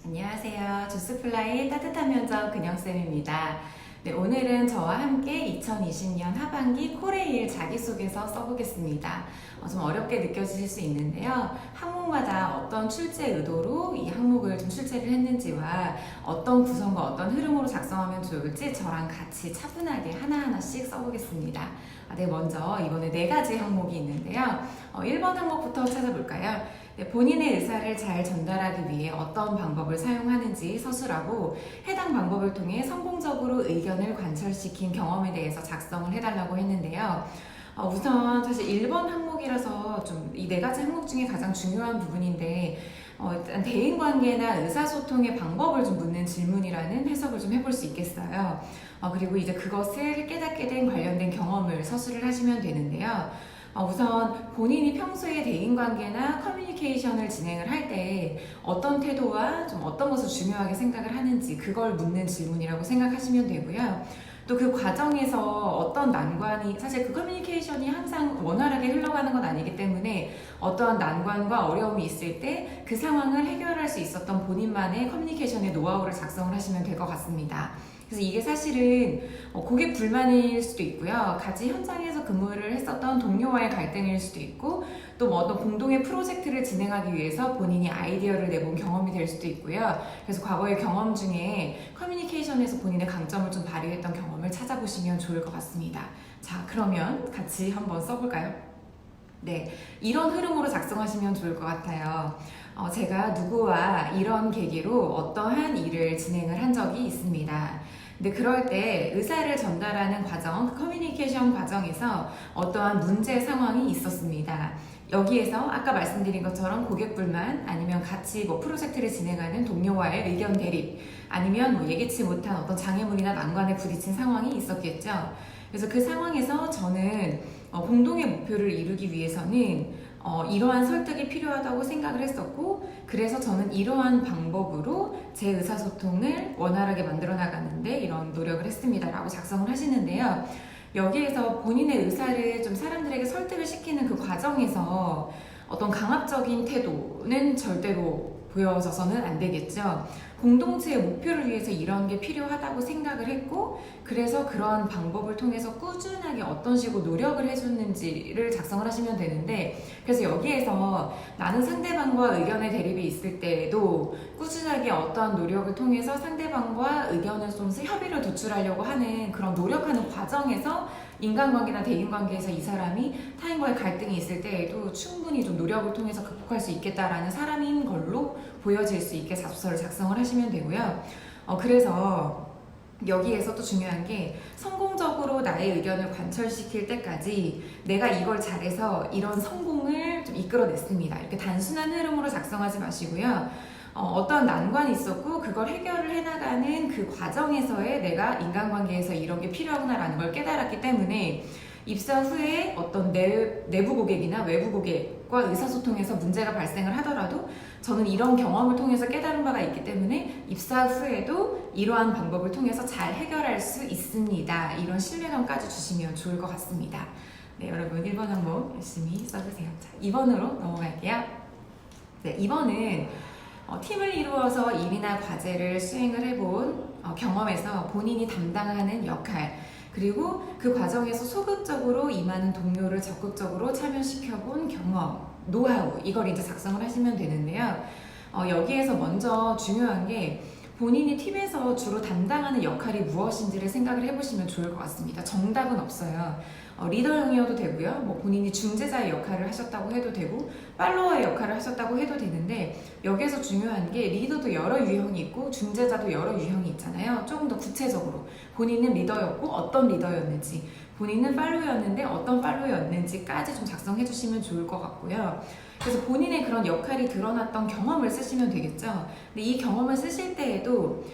안녕하세요. 주스플라이 따뜻한 면접 근영쌤입니다. 네, 오늘은 저와 함께 2020년 하반기 코레일 자기소개서 써보겠습니다. 좀 어렵게 느껴지실 수 있는데요. 항목마다 어떤 출제 의도로 이 항목을 좀 출제를 했는지와 어떤 구성과 어떤 흐름으로 작성하면 좋을지 저랑 같이 차분하게 하나하나씩 써보겠습니다. 네, 먼저 이번에 4가지 항목이 있는데요. 1번 항목부터 찾아볼까요? 네, 본인의 의사를 잘 전달하기 위해 어떤 방법을 사용하는지 서술하고 해당 방법을 통해 성공적으로 의견을 관철시킨 경험에 대해서 작성을 해달라고 했는데요. 우선 사실 1번 항목이라서 좀 이 4가지 항목 중에 가장 중요한 부분인데 일단 대인관계나 의사소통의 방법을 좀 묻는 질문이라는 해석을 좀 해볼 수 있겠어요. 그리고 이제 그것을 깨닫게 된 관련된 경험을 서술을 하시면 되는데요. 우선 본인이 평소에 대인관계나 커뮤니케이션을 진행을 할 때 어떤 태도와 좀 어떤 것을 중요하게 생각을 하는지 그걸 묻는 질문이라고 생각하시면 되고요. 또 그 과정에서 어떤 난관이, 사실 그 커뮤니케이션이 항상 원활하게 흘러가는 건 아니기 때문에 어떠한 난관과 어려움이 있을 때 그 상황을 해결할 수 있었던 본인만의 커뮤니케이션의 노하우를 작성을 하시면 될 것 같습니다. 그래서 이게 사실은 고객 불만일 수도 있고요. 같이 현장에서 근무를 했었던 동료와의 갈등일 수도 있고 또 뭐 어떤 공동의 프로젝트를 진행하기 위해서 본인이 아이디어를 내본 경험이 될 수도 있고요. 그래서 과거의 경험 중에 커뮤니케이션에서 본인의 강점을 좀 발휘했던 경험을 찾아보시면 좋을 것 같습니다. 자, 그러면 같이 한번 써볼까요? 네, 이런 흐름으로 작성하시면 좋을 것 같아요. 제가 누구와 이런 계기로 어떠한 일을 진행을 한 적이 있습니다. 근데 그럴 때 의사를 전달하는 과정, 그 커뮤니케이션 과정에서 어떠한 문제 상황이 있었습니다. 여기에서 아까 말씀드린 것처럼 고객 불만, 아니면 같이 뭐 프로젝트를 진행하는 동료와의 의견 대립, 아니면 뭐 예기치 못한 어떤 장애물이나 난관에 부딪힌 상황이 있었겠죠. 그래서 그 상황에서 저는 공동의 목표를 이루기 위해서는 이러한 설득이 필요하다고 생각을 했었고, 그래서 저는 이러한 방법으로 제 의사소통을 원활하게 만들어 나가는데 이런 노력을 했습니다 라고 작성을 하시는데요. 여기에서 본인의 의사를 좀 사람들에게 설득을 시키는 그 과정에서 어떤 강압적인 태도는 절대로 보여져서는 안 되겠죠. 공동체의 목표를 위해서 이런 게 필요하다고 생각을 했고, 그래서 그런 방법을 통해서 꾸준하게 어떤 식으로 노력을 해줬는지를 작성을 하시면 되는데, 그래서 여기에서 나는 상대방과 의견의 대립이 있을 때에도 꾸준하게 어떠한 노력을 통해서 상대방과 의견을 좀 협의를 도출하려고 하는 그런 노력하는 과정에서 인간관계나 대인관계에서 이 사람이 타인과의 갈등이 있을 때에도 충분히 좀 노력을 통해서 극복할 수 있겠다라는 사람인 걸로 보여질 수 있게 자소서를 작성을 하시면 되고요. 그래서 여기에서 또 중요한 게 성공적으로 나의 의견을 관철시킬 때까지 내가 이걸 잘해서 이런 성공을 좀 이끌어냈습니다. 이렇게 단순한 흐름으로 작성하지 마시고요. 어떤 난관이 있었고 그걸 해결을 해나가는 그 과정에서의 내가 인간관계에서 이런 게 필요하구나라는 걸 깨달았기 때문에 입사 후에 어떤 내부 고객이나 외부 고객과 의사소통에서 문제가 발생을 하더라도 저는 이런 경험을 통해서 깨달은 바가 있기 때문에 입사 후에도 이러한 방법을 통해서 잘 해결할 수 있습니다. 이런 신뢰감까지 주시면 좋을 것 같습니다. 네, 여러분 1번 항목 열심히 써주세요. 자, 2번으로 넘어갈게요. 네, 2번은 팀을 이루어서 일이나 과제를 수행을 해본 경험에서 본인이 담당하는 역할, 그리고 그 과정에서 소극적으로 임하는 동료를 적극적으로 참여시켜본 경험, 노하우, 이걸 이제 작성을 하시면 되는데요. 여기에서 먼저 중요한 게 본인이 팀에서 주로 담당하는 역할이 무엇인지를 생각을 해보시면 좋을 것 같습니다. 정답은 없어요. 리더형이어도 되고요. 뭐 본인이 중재자의 역할을 하셨다고 해도 되고 팔로워의 역할을 하셨다고 해도 되는데, 여기에서 중요한 게 리더도 여러 유형이 있고 중재자도 여러 유형이 있잖아요. 조금 더 구체적으로 본인은 리더였고 어떤 리더였는지, 본인은 팔로워였는데 어떤 팔로워였는지까지 좀 작성해 주시면 좋을 것 같고요. 그래서 본인의 그런 역할이 드러났던 경험을 쓰시면 되겠죠. 근데 이 경험을 쓰실 때에도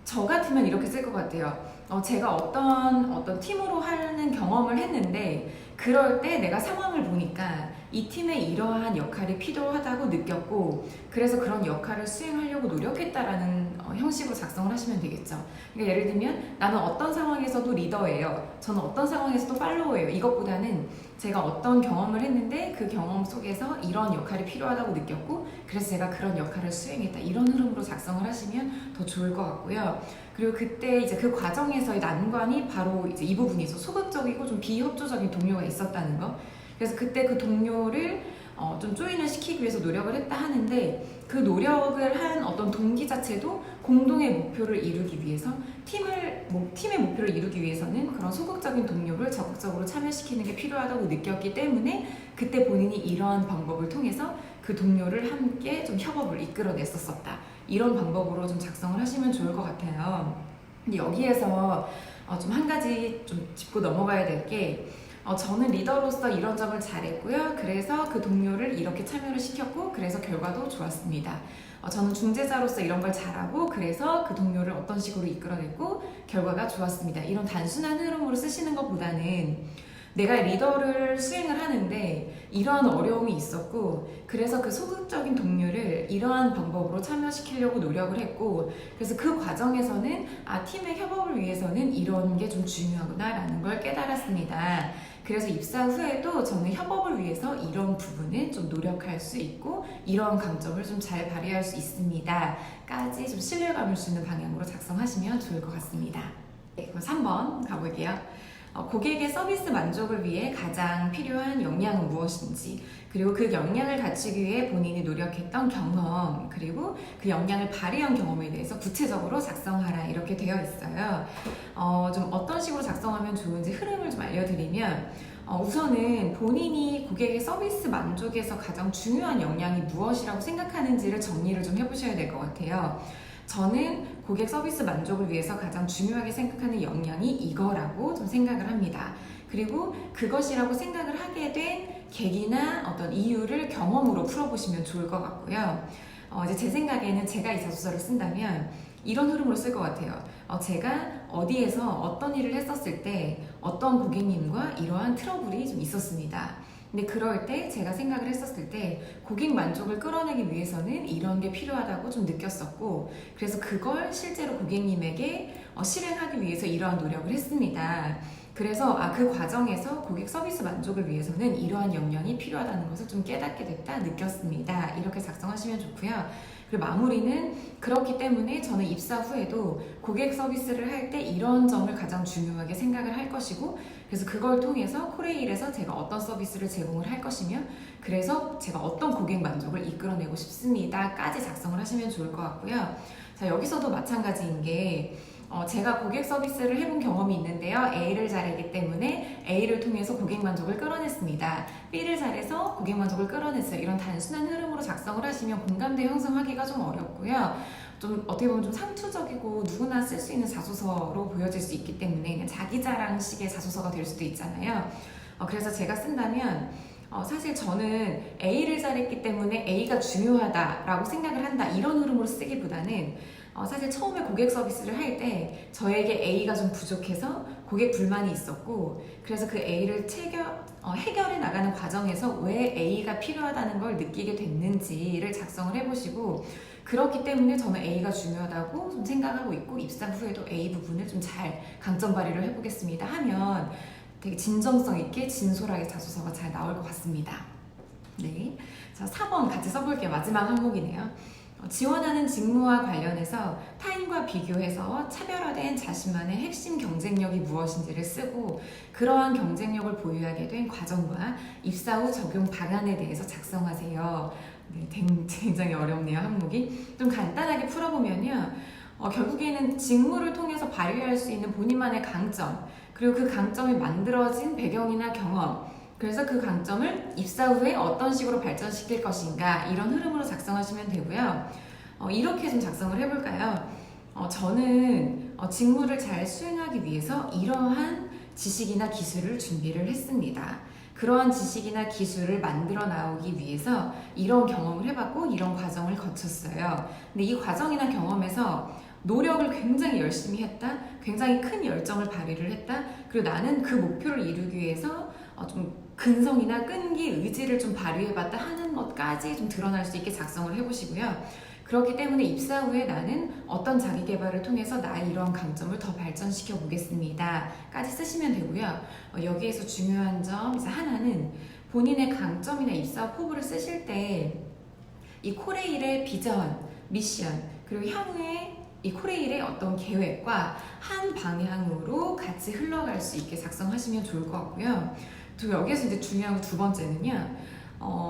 저 같으면 이렇게 쓸 것 같아요. 제가 어떤 팀으로 하는 경험을 했는데 그럴 때 내가 상황을 보니까 이 팀에 이러한 역할이 필요하다고 느꼈고 그래서 그런 역할을 수행하려고 노력했다라는 형식으로 작성을 하시면 되겠죠. 그러니까 예를 들면 나는 어떤 상황에서도 리더예요. 저는 어떤 상황에서도 팔로워예요. 이것보다는 제가 어떤 경험을 했는데 그 경험 속에서 이런 역할이 필요하다고 느꼈고 그래서 제가 그런 역할을 수행했다. 이런 흐름으로 작성을 하시면 더 좋을 것 같고요. 그리고 그때 이제 그 과정에서의 난관이 바로 이제 이 부분이죠. 소극적이고 좀 비협조적인 동료가 있었다는 거. 그래서 그때 그 동료를 좀 조인을 시키기 위해서 노력을 했다 하는데 그 노력을 한 어떤 동기 자체도 공동의 목표를 이루기 위해서 팀의 목표를 이루기 위해서는 그런 소극적인 동료를 적극적으로 참여시키는 게 필요하다고 느꼈기 때문에 그때 본인이 이러한 방법을 통해서 그 동료를 함께 좀 협업을 이끌어냈었다. 이런 방법으로 좀 작성을 하시면 좋을 것 같아요. 근데 여기에서 좀 한 가지 좀 짚고 넘어가야 될 게 저는 리더로서 이런 점을 잘했고요. 그래서 그 동료를 이렇게 참여를 시켰고 그래서 결과도 좋았습니다. 저는 중재자로서 이런 걸 잘하고 그래서 그 동료를 어떤 식으로 이끌어냈고 결과가 좋았습니다. 이런 단순한 흐름으로 쓰시는 것보다는 내가 리더를 수행을 하는데 이러한 어려움이 있었고 그래서 그 소극적인 동료를 이러한 방법으로 참여시키려고 노력을 했고 그래서 그 과정에서는 팀의 협업을 위해서는 이런 게 좀 중요하구나 라는 걸 깨달았습니다. 그래서 입사 후에도 저는 협업을 위해서 이런 부분은 좀 노력할 수 있고 이런 강점을 좀 잘 발휘할 수 있습니다 까지 좀 신뢰감을 주는 방향으로 작성하시면 좋을 것 같습니다. 네, 그럼 3번 가볼게요. 고객의 서비스 만족을 위해 가장 필요한 역량은 무엇인지 그리고 그 역량을 갖추기 위해 본인이 노력했던 경험 그리고 그 역량을 발휘한 경험에 대해서 구체적으로 작성하라 이렇게 되어 있어요. 좀 어떤 식으로 작성하면 좋은지 흐름을 좀 알려드리면 우선은 본인이 고객의 서비스 만족에서 가장 중요한 역량이 무엇이라고 생각하는지를 정리를 좀 해보셔야 될 것 같아요. 저는 고객 서비스 만족을 위해서 가장 중요하게 생각하는 역량이 이거라고 좀 생각을 합니다. 그리고 그것이라고 생각을 하게 된 계기나 어떤 이유를 경험으로 풀어보시면 좋을 것 같고요. 이제 제 생각에는 제가 이 자소서를 쓴다면 이런 흐름으로 쓸 것 같아요. 제가 어디에서 어떤 일을 했었을 때 어떤 고객님과 이러한 트러블이 좀 있었습니다. 근데 그럴 때 제가 생각을 했었을 때 고객 만족을 끌어내기 위해서는 이런 게 필요하다고 좀 느꼈었고 그래서 그걸 실제로 고객님에게 실행하기 위해서 이러한 노력을 했습니다. 그래서 그 과정에서 고객 서비스 만족을 위해서는 이러한 역량이 필요하다는 것을 좀 깨닫게 됐다 느꼈습니다. 이렇게 작성하시면 좋고요. 그리고 마무리는 그렇기 때문에 저는 입사 후에도 고객 서비스를 할 때 이런 점을 가장 중요하게 생각을 할 것이고 그래서 그걸 통해서 코레일에서 제가 어떤 서비스를 제공을 할 것이며 그래서 제가 어떤 고객 만족을 이끌어내고 싶습니다 까지 작성을 하시면 좋을 것 같고요. 자, 여기서도 마찬가지인 게 제가 고객 서비스를 해본 경험이 있는데요. A를 잘했기 때문에 A를 통해서 고객 만족을 끌어냈습니다. B를 잘해서 고객 만족을 끌어냈어요. 이런 단순한 흐름으로 작성을 하시면 공감대 형성하기가 좀 어렵고요. 좀 어떻게 보면 좀 상투적이고 누구나 쓸 수 있는 자소서로 보여질 수 있기 때문에 그냥 자기 자랑식의 자소서가 될 수도 있잖아요. 그래서 제가 쓴다면 사실 저는 A를 잘했기 때문에 A가 중요하다라고 생각을 한다 이런 흐름으로 쓰기보다는 사실 처음에 고객 서비스를 할 때 저에게 A가 좀 부족해서 고객 불만이 있었고 그래서 그 A를 해결해 나가는 과정에서 왜 A가 필요하다는 걸 느끼게 됐는지를 작성을 해보시고 그렇기 때문에 저는 A가 중요하다고 좀 생각하고 있고 입사 후에도 A 부분을 좀 잘 강점 발휘를 해보겠습니다 하면 되게 진정성 있게 진솔하게 자소서가 잘 나올 것 같습니다. 네, 자 4번 같이 써볼게요. 마지막 항목이네요. 지원하는 직무와 관련해서 타인과 비교해서 차별화된 자신만의 핵심 경쟁력이 무엇인지를 쓰고 그러한 경쟁력을 보유하게 된 과정과 입사 후 적용 방안에 대해서 작성하세요. 네, 굉장히 어렵네요, 항목이. 좀 간단하게 풀어보면요. 결국에는 직무를 통해서 발휘할 수 있는 본인만의 강점 그리고 그 강점이 만들어진 배경이나 경험 그래서 그 강점을 입사 후에 어떤 식으로 발전시킬 것인가 이런 흐름으로 작성하시면 되고요. 이렇게 좀 작성을 해볼까요? 저는 직무를 잘 수행하기 위해서 이러한 지식이나 기술을 준비를 했습니다. 그러한 지식이나 기술을 만들어 나오기 위해서 이런 경험을 해봤고 이런 과정을 거쳤어요. 근데 이 과정이나 경험에서 노력을 굉장히 열심히 했다, 굉장히 큰 열정을 발휘를 했다, 그리고 나는 그 목표를 이루기 위해서 좀 근성이나 끈기, 의지를 좀 발휘해봤다 하는 것까지 좀 드러날 수 있게 작성을 해보시고요. 그렇기 때문에 입사 후에 나는 어떤 자기 개발을 통해서 나의 이러한 강점을 더 발전시켜 보겠습니다. 까지 쓰시면 되고요. 여기에서 중요한 점 이제 하나는 본인의 강점이나 입사 포부를 쓰실 때 이 코레일의 비전, 미션, 그리고 향후에 이 코레일의 어떤 계획과 한 방향으로 같이 흘러갈 수 있게 작성하시면 좋을 것 같고요. 또 여기에서 이제 중요한 두 번째는요.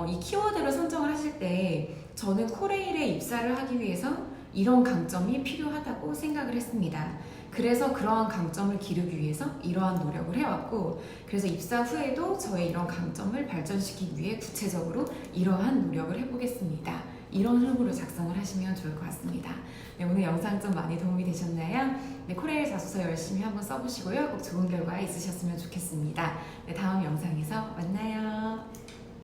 이 키워드를 선정을 하실 때 저는 코레일에 입사를 하기 위해서 이런 강점이 필요하다고 생각을 했습니다. 그래서 그러한 강점을 기르기 위해서 이러한 노력을 해왔고, 그래서 입사 후에도 저의 이런 강점을 발전시키기 위해 구체적으로 이러한 노력을 해보겠습니다. 이런 흐름으로 작성을 하시면 좋을 것 같습니다. 네, 오늘 영상 좀 많이 도움이 되셨나요? 네, 코레일 자소서 열심히 한번 써보시고요. 꼭 좋은 결과 있으셨으면 좋겠습니다. 네, 다음 영상에서 만나요.